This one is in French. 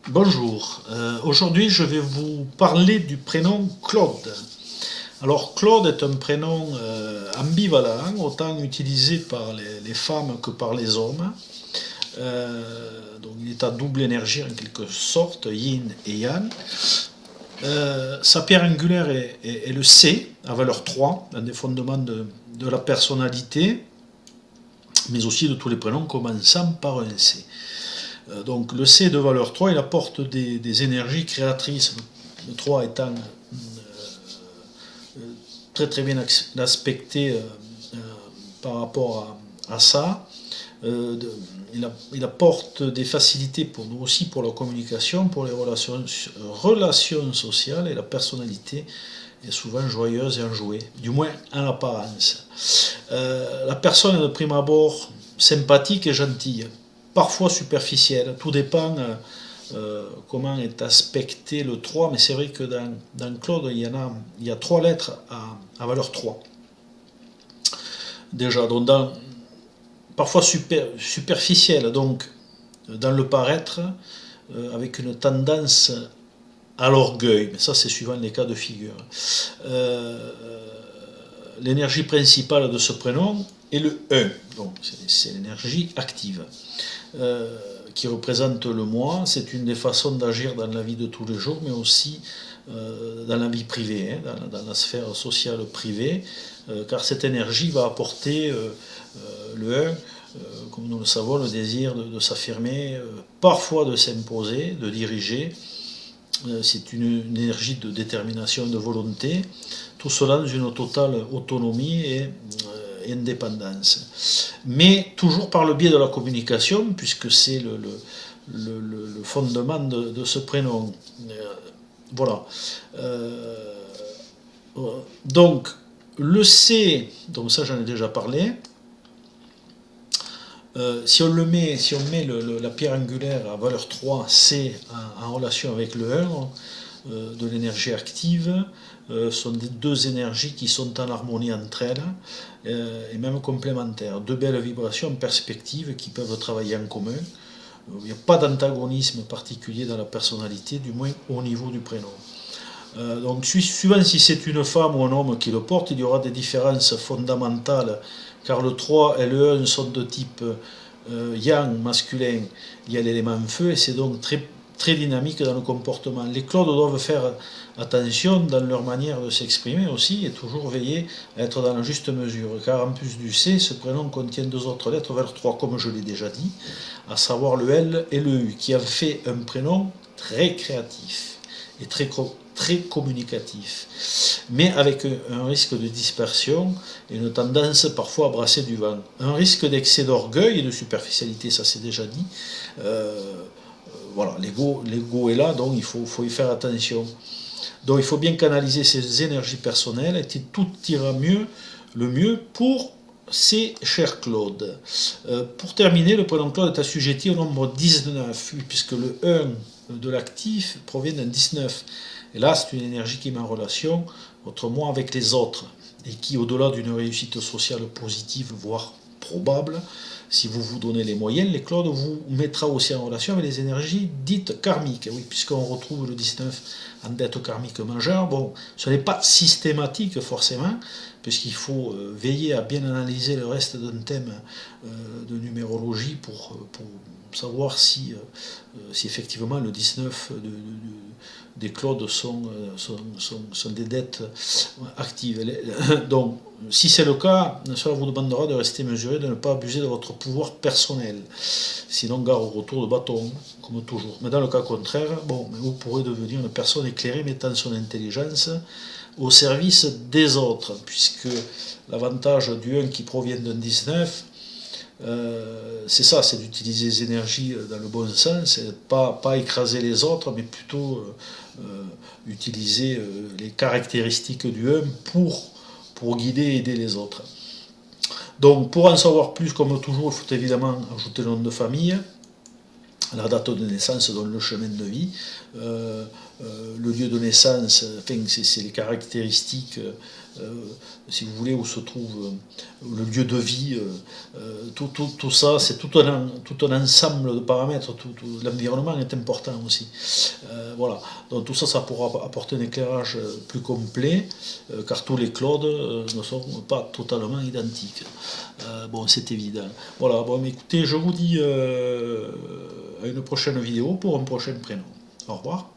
Bonjour. Aujourd'hui, je vais vous parler du prénom Claude. Alors, Claude est un prénom ambivalent, autant utilisé par les femmes que par les hommes. Donc, il est à double énergie en quelque sorte, yin et yang. Sa pierre angulaire est le C, à valeur 3, un des fondements de la personnalité, mais aussi de tous les prénoms commençant par un C. Donc le C de valeur 3, il apporte des énergies créatrices, le 3 étant très très bien aspecté par rapport à ça. Il apporte des facilités pour nous aussi pour la communication, pour les relations sociales, et la personnalité est souvent joyeuse et enjouée, du moins en apparence. La personne est de prime abord sympathique et gentille, parfois superficielle, tout dépend comment est aspecté le 3, mais c'est vrai que dans Claude, il y a 3 lettres à valeur 3. Déjà, donc parfois superficielle, donc dans le paraître, avec une tendance à l'orgueil, mais ça c'est suivant les cas de figure. L'énergie principale de ce prénom est le 1, donc c'est l'énergie active, qui représente le moi. C'est une des façons d'agir dans la vie de tous les jours, mais aussi dans la vie privée, dans la sphère sociale privée, car cette énergie va apporter le 1, comme nous le savons, le désir de s'affirmer, parfois de s'imposer, de diriger. C'est une énergie de détermination et de volonté, tout cela dans une totale autonomie et indépendance. Mais toujours par le biais de la communication, puisque c'est le fondement de ce prénom. Voilà. Donc, le C, donc ça j'en ai déjà parlé. Si on met la pierre angulaire à valeur 3, C, en relation avec le 1, de l'énergie active, sont des deux énergies qui sont en harmonie entre elles, et même complémentaires. Deux belles vibrations en perspective qui peuvent travailler en commun. Il n'y a pas d'antagonisme particulier dans la personnalité, du moins au niveau du prénom. Donc, suivant si c'est une femme ou un homme qui le porte, il y aura des différences fondamentales, car le 3 et le 1 sont de type yang, masculin, il y a l'élément feu, et c'est donc très dynamique dans le comportement. Les Claudes doivent faire attention dans leur manière de s'exprimer aussi, et toujours veiller à être dans la juste mesure, car en plus du C, ce prénom contient deux autres lettres vers 3, comme je l'ai déjà dit, à savoir le L et le U, qui a fait un prénom très créatif et très communicatif, mais avec un risque de dispersion et une tendance parfois à brasser du vent. Un risque d'excès d'orgueil et de superficialité, ça c'est déjà dit. Voilà, l'ego est là, donc il faut y faire attention. Donc il faut bien canaliser ses énergies personnelles, et tout ira le mieux pour ces chers Claude. Pour terminer, le prénom Claude est assujetti au nombre 19, puisque le 1 de l'actif provient d'un 19. Et là, c'est une énergie qui met en relation votre moi avec les autres, et qui, au-delà d'une réussite sociale positive, voire probable, si vous vous donnez les moyens, les Claudes vous mettra aussi en relation avec les énergies dites karmiques. Oui, puisqu'on retrouve le 19 en dette karmique majeure. Bon, ce n'est pas systématique forcément, puisqu'il faut veiller à bien analyser le reste d'un thème de numérologie pour savoir si effectivement le 19 des Claudes sont des dettes actives. Donc, si c'est le cas, cela vous demandera de rester mesuré, de ne pas abuser de votre pouvoir personnel. Sinon, gare au retour de bâton, comme toujours. Mais dans le cas contraire, bon, vous pourrez devenir une personne éclairée mettant son intelligence au service des autres, puisque l'avantage du 1 qui provient d'un 19, c'est ça, c'est d'utiliser les énergies dans le bon sens, pas écraser les autres, mais plutôt utiliser les caractéristiques du 1 pour guider et aider les autres. Donc pour en savoir plus, comme toujours, il faut évidemment ajouter le nom de famille, la date de naissance, donc le chemin de vie, le lieu de naissance, enfin, c'est les caractéristiques si vous voulez, où se trouve le lieu de vie, tout ça, c'est tout un ensemble de paramètres, l'environnement est important aussi. Voilà, donc tout ça, ça pourra apporter un éclairage plus complet, car tous les clones ne sont pas totalement identiques. Bon, c'est évident. Voilà, bon, mais écoutez, je vous dis à une prochaine vidéo pour un prochain prénom. Au revoir.